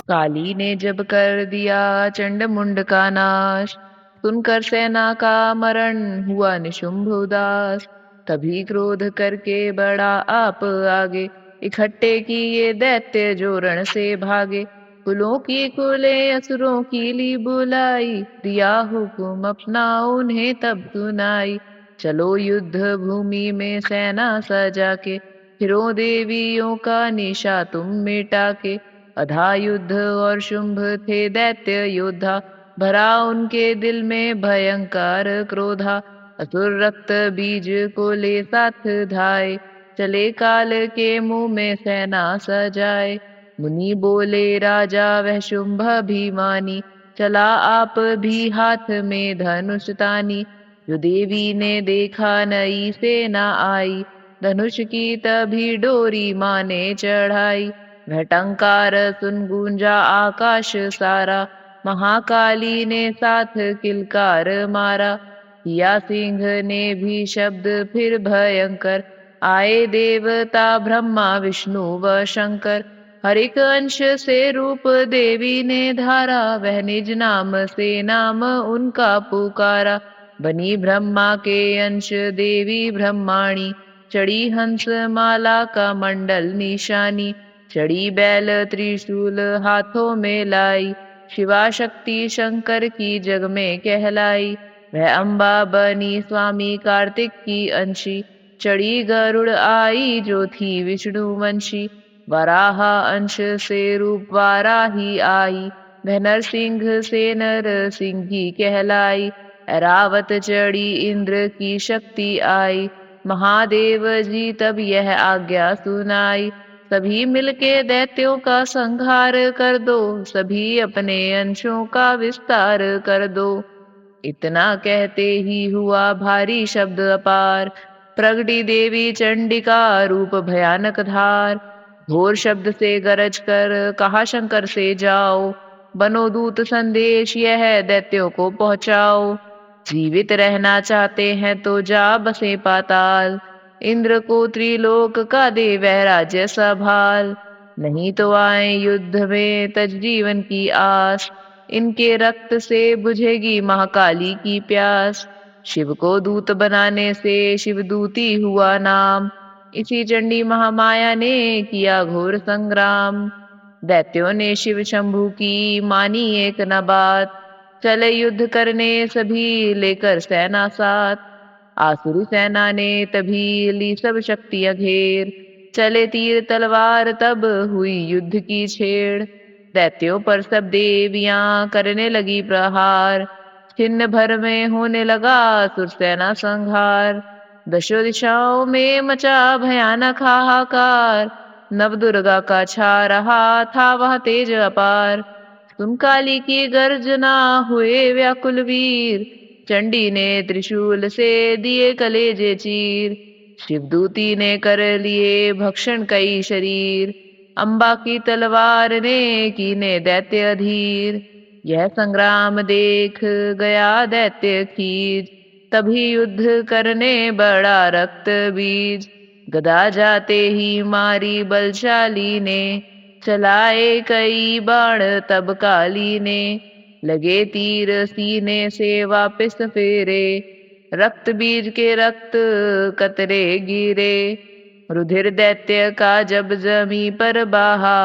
काली ने जब कर दिया चंड मुंड का नाश, सुनकर सेना का मरण हुआ निशुंभ उदास। तभी क्रोध करके बढ़ा आप आगे, इकट्ठे किए दैत्य जो रण से भागे। कुलों की कुले असुरों की ली बुलाई, दिया हुकुम अपना उन्हें तब सुनाई। चलो युद्ध भूमि में सेना सजा के, फिरो देवियों का निशा तुम मिटा के। अधा युद्ध और शुंभ थे दैत्य योद्धा, भरा उनके दिल में भयंकर क्रोधा। असुर रक्त बीज को ले साथ धाये, चले काल के मुंह में सेना सजाए। मुनि बोले राजा वह शुंभ अभिमानी, चला आप भी हाथ में धनुष तानी। जो देवी ने देखा नई सेना आई, धनुष की तभी डोरी माँ ने चढ़ाई। वह टंकार सुन गूंजा आकाश सारा, महाकाली ने साथ किलकार मारा। किया सिंह ने भी शब्द फिर भयंकर, आए देवता ब्रह्मा विष्णु व शंकर। हर एक अंश से रूप देवी ने धारा, वह निज नाम से नाम उनका पुकारा। बनी ब्रह्मा के अंश देवी ब्रह्माणी, चढ़ी हंस माला का मंडल निशानी। चढ़ी बैल त्रिशूल हाथों में लाई, शिवा शक्ति शंकर की जग में कहलाई। वह अम्बा बनी स्वामी कार्तिक की अंशी, चढ़ी गरुड़ आई जो थी विष्णु वंशी। वराह अंश से रूप वाराही आई, वह नरसिंह से नर सिंही कहलाई। ऐरावत चढ़ी इंद्र की शक्ति आई, महादेव जी तब यह आज्ञा सुनाई। सभी मिलके दैत्यों का संहार कर दो, सभी अपने अंशों का विस्तार कर दो। इतना कहते ही हुआ भारी शब्द अपार, प्रगटी देवी चंडिका रूप भयानक धार। घोर शब्द से गरज कर कहा शंकर से जाओ, बनो दूत संदेश यह दैत्यों को पहुंचाओ। जीवित रहना चाहते हैं तो जा बसे पाताल, इंद्र को त्रिलोक का दे वह राज्य संभाल। नहीं तो आए युद्ध में तज जीवन की आस, इनके रक्त से बुझेगी महाकाली की प्यास। शिव को दूत बनाने से शिवदूती हुआ नाम, इसी चंडी महामाया ने किया घोर संग्राम। दैत्यों ने शिव शंभु की मानी एक न बात, चले युद्ध करने सभी लेकर सेना साथ। आसुरी सेना ने तभी ली सब शक्तियां घेर, चले तीर तलवार तब हुई युद्ध की छेड़। दैत्यों पर सब देवियां करने लगी प्रहार, छिन्न भर में होने लगा असुर सेना संहार। दशों दिशाओं में मचा भयानक हाहाकार, नव दुर्गा का छा रहा था वह तेज अपार। सुन काली की गर्जना हुए व्याकुल वीर, चंडी ने त्रिशूल से दिए कलेजे चीर। शिवदूती ने कर लिए भक्षण कई शरीर, अम्बा की तलवार ने कीने दैत्य अधीर। यह संग्राम देख गया दैत्य खीज, तभी युद्ध करने बड़ा रक्त बीज। गदा जाते ही मारी बलशाली ने, चलाए कई बाण तब काली ने। लगे तीर सीने से वापस फेरे, रक्त बीज के रक्त कतरे गिरे। रुधिर दैत्य का जब जमी पर बहा,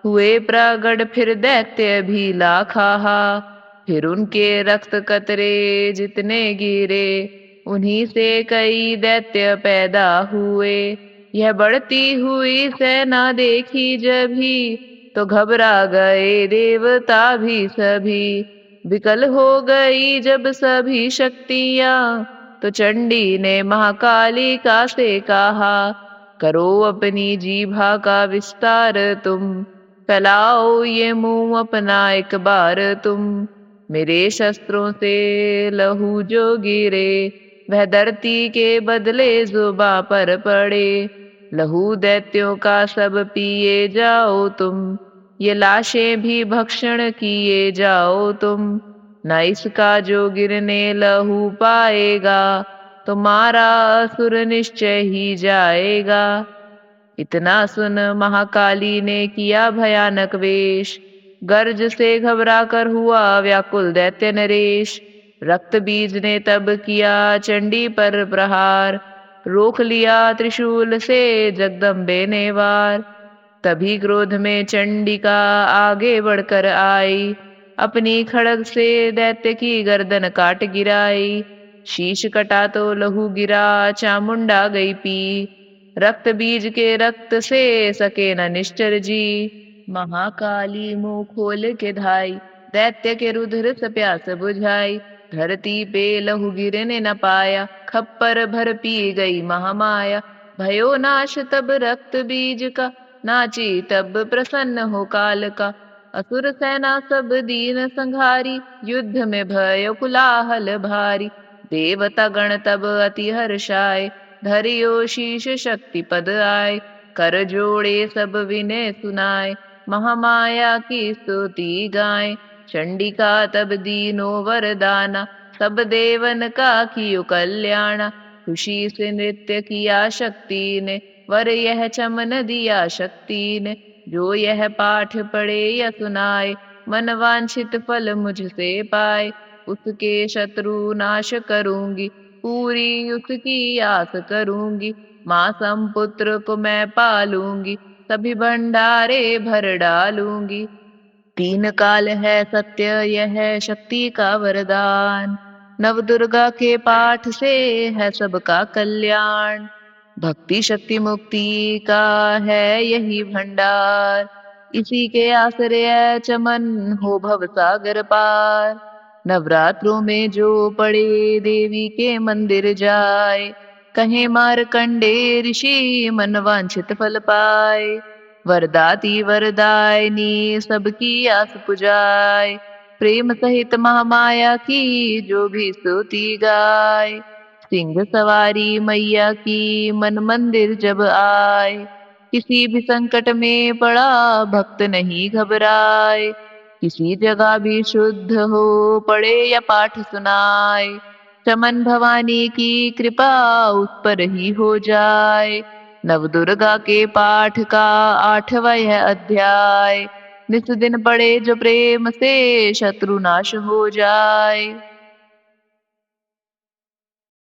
हुए प्रगट फिर दैत्य भी लाखाहा। फिर उनके रक्त कतरे जितने गिरे, उन्हीं से कई दैत्य पैदा हुए। यह बढ़ती हुई सेना देखी जभी, तो घबरा गए देवता भी सभी। विकल हो गई जब सभी शक्तियां, तो चंडी ने महाकालिका से कहा, करो अपनी जीभा का विस्तार तुम, फैलाओ ये मुंह अपना एक बार तुम। मेरे शस्त्रों से लहू जो गिरे, वह धरती के बदले जुबां पर पड़े। लहू दैत्यों का सब पिए जाओ तुम, ये लाशें भी भक्षण किए जाओ तुम। न इसका जो गिरने लहू पाएगा, तुम्हारा असुर निश्चय ही जाएगा। इतना सुन महाकाली ने किया भयानक वेश, गर्ज से घबरा कर हुआ व्याकुल दैत्य नरेश। रक्त बीज ने तब किया चंडी पर प्रहार, रोक लिया त्रिशूल से जगदम्बे ने वार। तभी क्रोध में चंडिका आगे बढ़कर आई, अपनी खड़ग से दैत्य की गर्दन काट गिराई। शीश कटा तो लहू गिरा, चामुंडा गई पी, रक्त बीज के रक्त से सके न निश्चर जी। महाकाली मुंह खोल के धाई, दैत्य के रुधिर से प्यास बुझाई। धरती पे लहू गिरने न पाया, खप्पर भर पी गई महामाया। भयो नाश तब रक्त बीज का, नाची तब प्रसन्न हो काल का। असुर सेना सब दीन संघारी, युद्ध में भयो कुलाहल भारी। देवता गण तब अति हर्षाए, धरियो शीश शक्ति पद आए। कर जोड़े सब विनय सुनाए, महामाया की स्तुति गाए। चंडिका तब दीनो वरदाना, सब देवन का कियो कल्याणा। खुशी से नृत्य किया शक्ति ने, वर यह चमन दिया शक्ति ने। जो यह पाठ पढ़े या सुनाए, मन वांछित फल मुझसे पाए। उसके शत्रु नाश करूंगी, पूरी उसकी आस करूंगी। माँ संपुत्र को मैं पालूंगी, सभी भंडारे भर डालूंगी। तीन काल है सत्य यह शक्ति का वरदान, नव दुर्गा के पाठ से है सबका कल्याण। भक्ति शक्ति मुक्ति का है यही भंडार, इसी के आश्रय चमन हो भव सागर पार। नवरात्रों में जो पड़े देवी के मंदिर जाए, कहे मारकंडे ऋषि मन वांछित फल पाए। वरदाती वरदायिनी सबकी आस पुजाए, प्रेम सहित महामाया की जो भी स्तुति गाए। सिंह सवारी मैया की मन मंदिर जब आए, किसी भी संकट में पड़ा भक्त नहीं घबराए। किसी जगह भी शुद्ध हो पड़े या पाठ सुनाए, चमन भवानी की कृपा उस पर ही हो जाए। नव दुर्गा के पाठ का 8वां यह अध्याय, निस दिन पढ़े जो प्रेम से शत्रु नाश हो जाए।